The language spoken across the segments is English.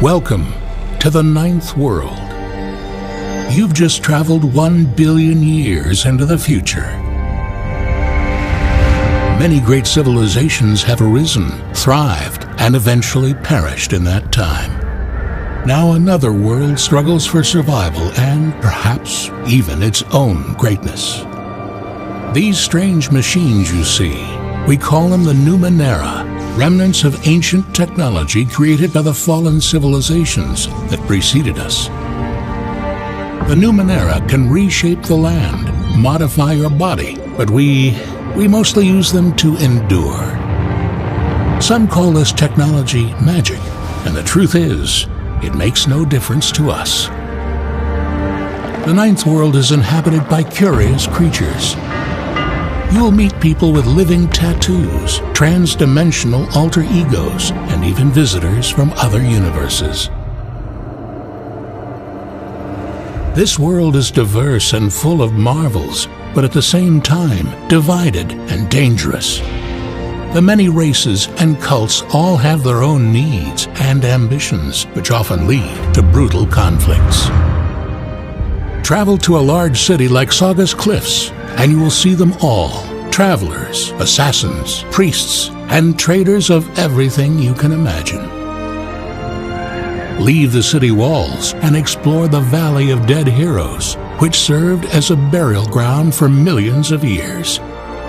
Welcome to the Ninth World. You've just traveled 1 billion years into the future. Many great civilizations have arisen, thrived, and eventually perished in that time. Now another world struggles for survival and perhaps even its own greatness. These strange machines you see, we call them the Numenera, remnants of ancient technology created by the fallen civilizations that preceded us. The Numenera can reshape the land, modify your body, but we mostly use them to endure. Some call this technology magic, and the truth is, it makes no difference to us. The Ninth World is inhabited by curious creatures. You'll meet people with living tattoos, trans-dimensional alter egos, and even visitors from other universes. This world is diverse and full of marvels, but at the same time, divided and dangerous. The many races and cults all have their own needs and ambitions, which often lead to brutal conflicts. Travel to a large city like Saga's Cliffs, and you will see them all. Travelers, assassins, priests, and traders of everything you can imagine. Leave the city walls and explore the Valley of Dead Heroes, which served as a burial ground for millions of years.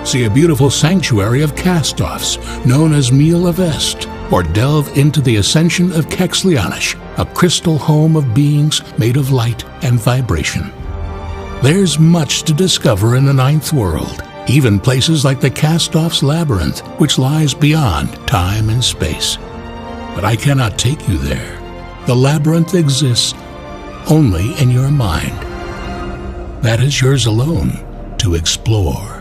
See a beautiful sanctuary of cast-offs known as Meal of Est, or delve into the ascension of Kexlianish, a crystal home of beings made of light and vibration. There's much to discover in the Ninth World, even places like the Cast-Off's Labyrinth, which lies beyond time and space. But I cannot take you there. The labyrinth exists only in your mind. That is yours alone to explore.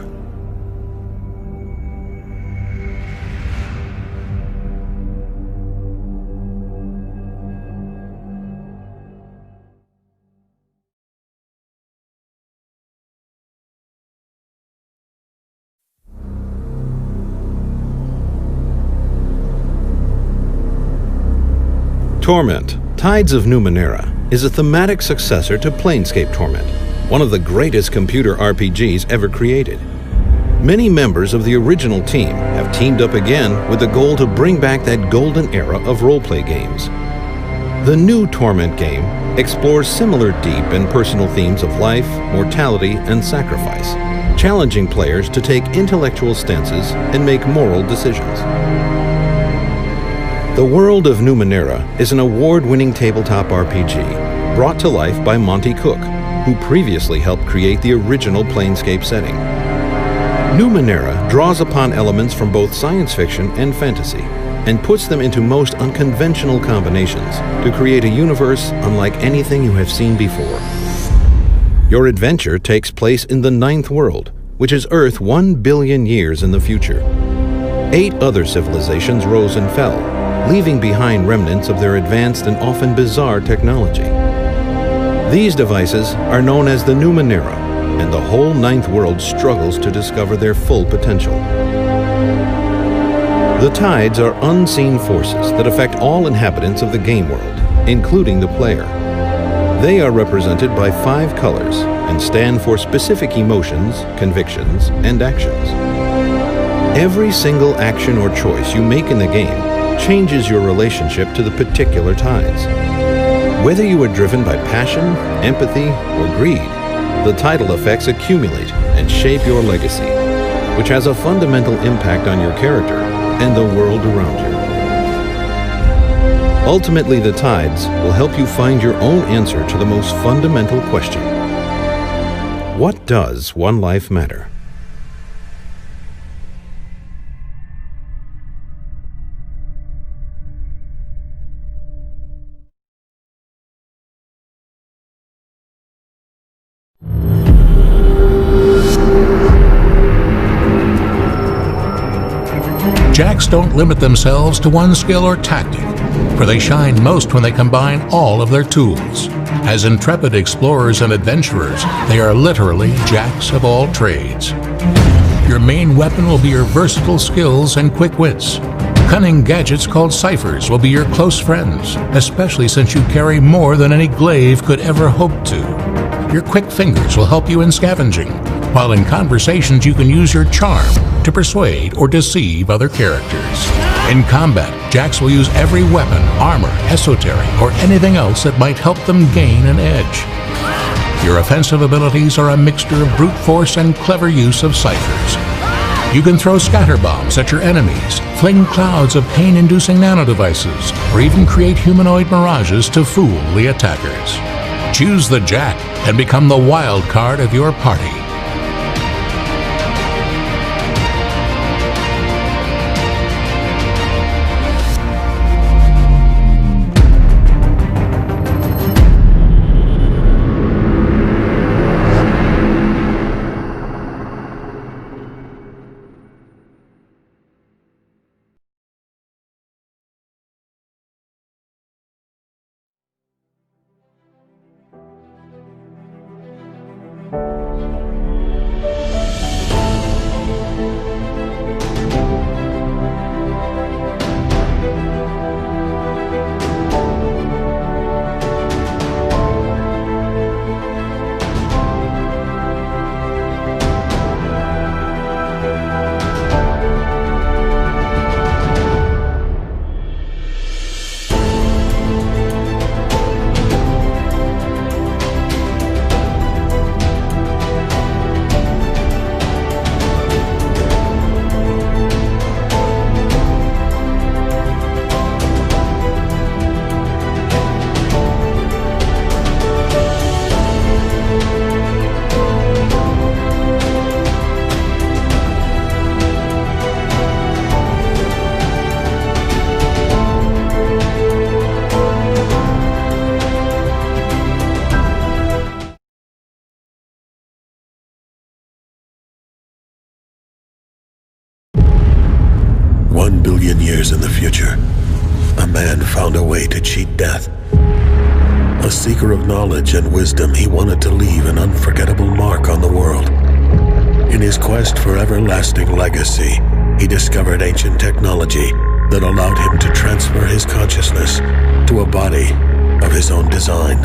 Torment, Tides of Numenera, is a thematic successor to Planescape Torment, one of the greatest computer RPGs ever created. Many members of the original team have teamed up again with the goal to bring back that golden era of roleplay games. The new Torment game explores similar deep and personal themes of life, mortality, and sacrifice, challenging players to take intellectual stances and make moral decisions. The World of Numenera is an award-winning tabletop RPG brought to life by Monte Cook, who previously helped create the original Planescape setting. Numenera draws upon elements from both science fiction and fantasy, and puts them into most unconventional combinations to create a universe unlike anything you have seen before. Your adventure takes place in the Ninth World, which is Earth 1 billion years in the future. 8 other civilizations rose and fell, leaving behind remnants of their advanced and often bizarre technology. These devices are known as the Numenera, and the whole Ninth World struggles to discover their full potential. The tides are unseen forces that affect all inhabitants of the game world, including the player. They are represented by 5 colors and stand for specific emotions, convictions, and actions. Every single action or choice you make in the game changes your relationship to the particular tides. Whether you are driven by passion, empathy, or greed, the tidal effects accumulate and shape your legacy, which has a fundamental impact on your character and the world around you. Ultimately, the tides will help you find your own answer to the most fundamental question: what does one life matter? Jacks don't limit themselves to one skill or tactic, for they shine most when they combine all of their tools. As intrepid explorers and adventurers, they are literally jacks of all trades. Your main weapon will be your versatile skills and quick wits. Cunning gadgets called ciphers will be your close friends, especially since you carry more than any glaive could ever hope to. Your quick fingers will help you in scavenging, while in conversations you can use your charm to persuade or deceive other characters. In combat, Jax will use every weapon, armor, esoteric, or anything else that might help them gain an edge. Your offensive abilities are a mixture of brute force and clever use of ciphers. You can throw scatter bombs at your enemies, fling clouds of pain-inducing nanodevices, or even create humanoid mirages to fool the attackers. Choose the Jack and become the wild card of your party. Years in the future, a man found a way to cheat death. A seeker of knowledge and wisdom, he wanted to leave an unforgettable mark on the world. In his quest for everlasting legacy, he discovered ancient technology that allowed him to transfer his consciousness to a body of his own design.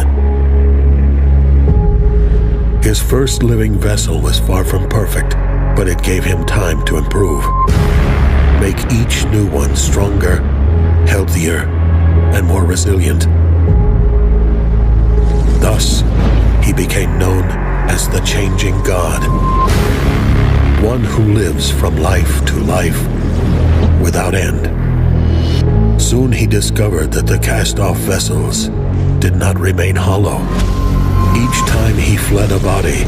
His first living vessel was far from perfect, but it gave him time to improve. Make each new one stronger, healthier, and more resilient. Thus, he became known as the Changing God, one who lives from life to life without end. Soon he discovered that the cast-off vessels did not remain hollow. Each time he fled a body,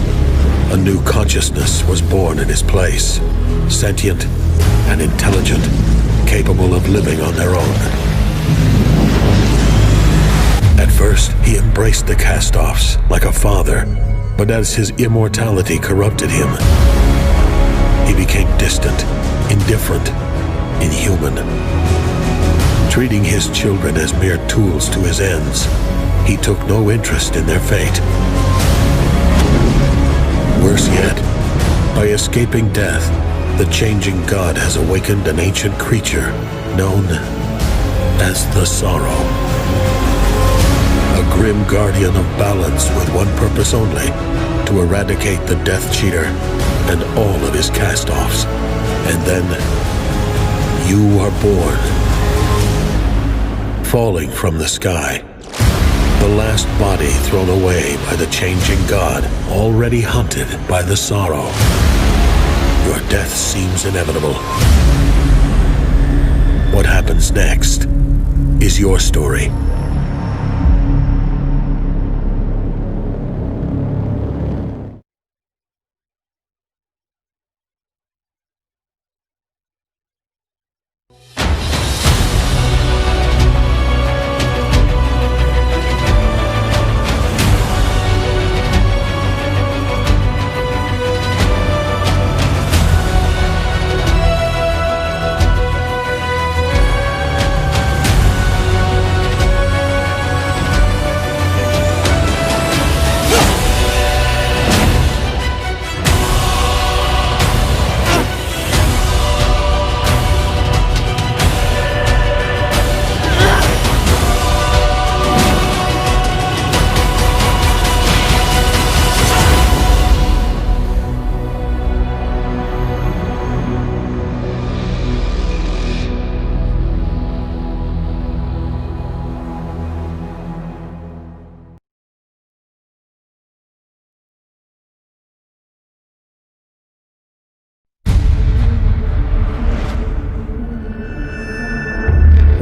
a new consciousness was born in his place, sentient and intelligent, capable of living on their own. At first, he embraced the cast-offs like a father, but as his immortality corrupted him, he became distant, indifferent, inhuman. Treating his children as mere tools to his ends, he took no interest in their fate. Worse yet, by escaping death, the Changing God has awakened an ancient creature known as the Sorrow. A grim guardian of balance with one purpose only, to eradicate the Death Cheater and all of his cast-offs. And then, you are born. Falling from the sky, the last body thrown away by the Changing God, already hunted by the Sorrow. Your death seems inevitable. What happens next is your story.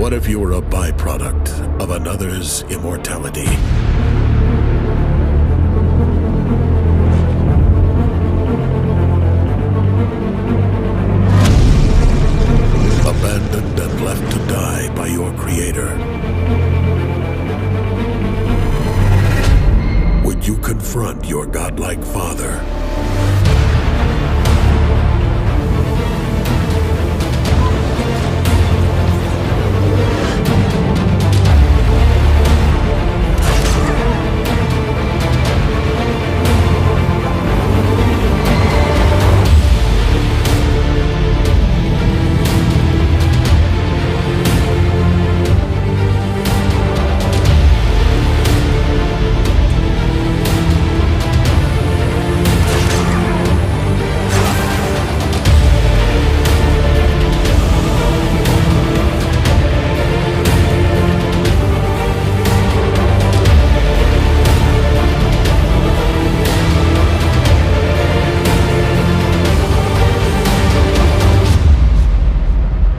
What if you were a byproduct of another's immortality? Abandoned and left to die by your creator. Would you confront your godlike father?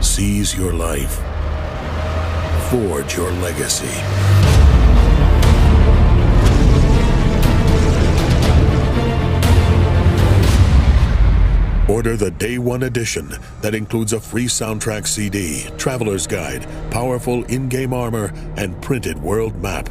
Seize your life. Forge your legacy. Order the Day 1 edition that includes a free soundtrack CD, traveler's guide, powerful in-game armor, and printed world map.